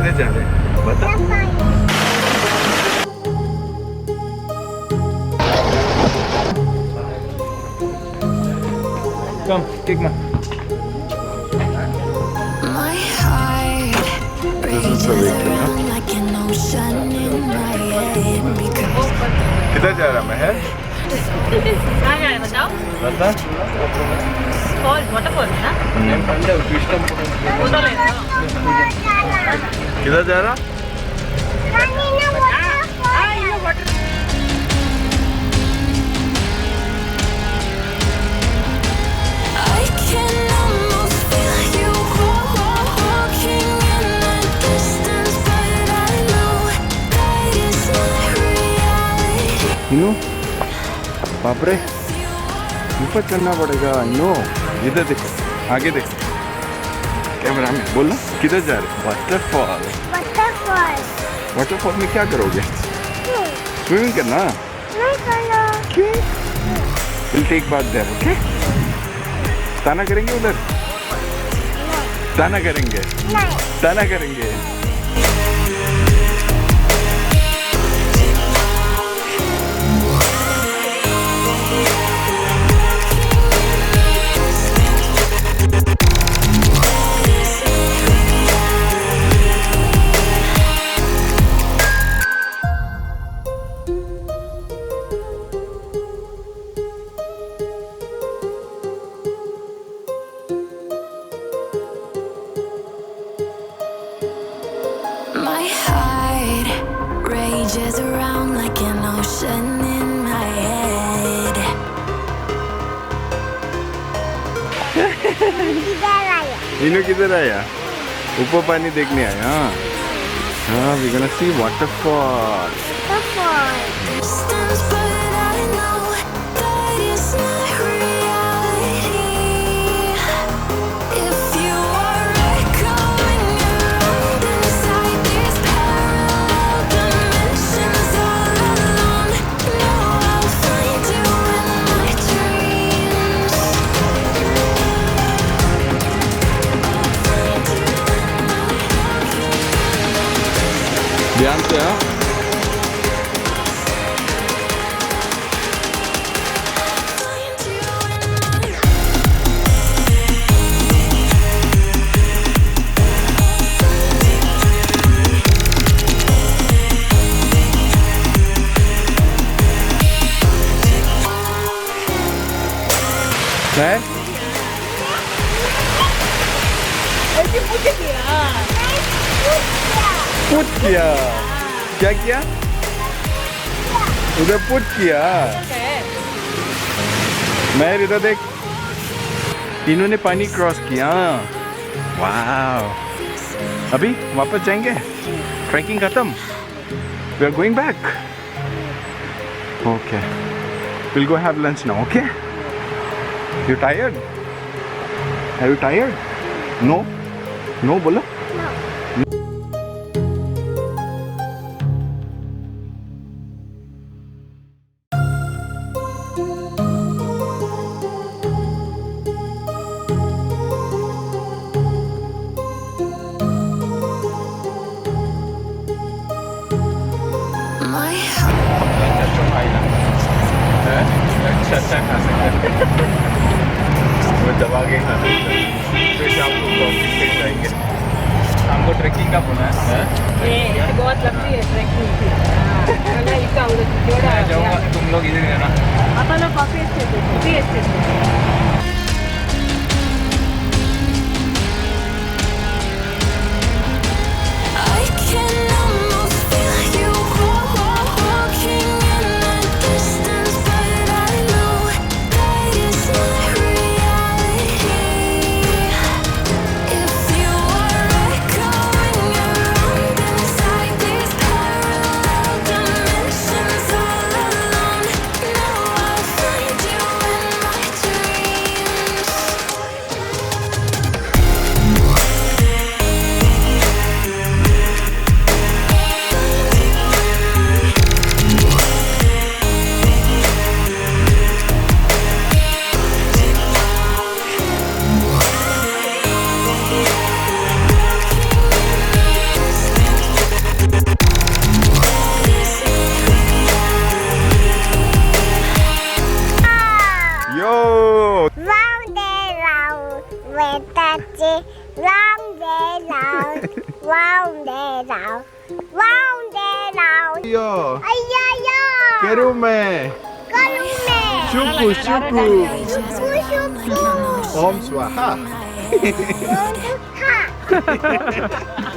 किधर जा रहे हैं बता। कम किक मार। किधर जा रहा मैं है? कहाँ जा रहे बताओ? बता। फॉल वाटरफॉल ना? फोटो ले रहा हूँ। किधर जा रहा? नो बाप रे ऊपर चढ़ना पड़ेगा। नो इधर देखो आगे देखो कैमरा में बोलना किधर जा रहे? वाटरफॉल। वाटरफॉल में क्या करोगे? स्विमिंग करना? क्यों? विल टेक बात देयर ओके। ताना करेंगे उधर? ताना करेंगे? ताना करेंगे। My heart rages around like an ocean in my head. इन्हों किधर आया? ऊपर पानी देखने आया। हाँ we're gonna see waterfall. Distance, but I know that it's not reality. If you are echoing around inside these parallel dimensions all alone, know I'll find you in my dreams. ध्यान से हाँ। है? पुट किया। क्या किया? उधर put किया। मैं इधर देख इन्होंने पानी क्रॉस किया। वाव अभी वापस जाएंगे। ट्रैकिंग खत्म। We are going back. Okay will go have lunch now okay. You tired? Are you tired? No? No बोलो? My heart. अच्छा खा सकते वो दबा के खा सकते फिर शाम को ब्लॉगिंग पे जाएंगे। शाम को ट्रैकिंग का बोला है? बहुत लंबी है ट्रैकिंग की। मैं जाऊँगा तुम लोग इधर रहना। अपन लोग coffee estate I can almost feel you walking in the distance, but I know that it's not reality. If you are echoing around inside these parallel dimensions all alone, know I'll find you in my dreams. Round it out. Yo, Ayaya. Kerume, Kalume. Shuku, Shuku, Shuku. Om Swaha. Ha.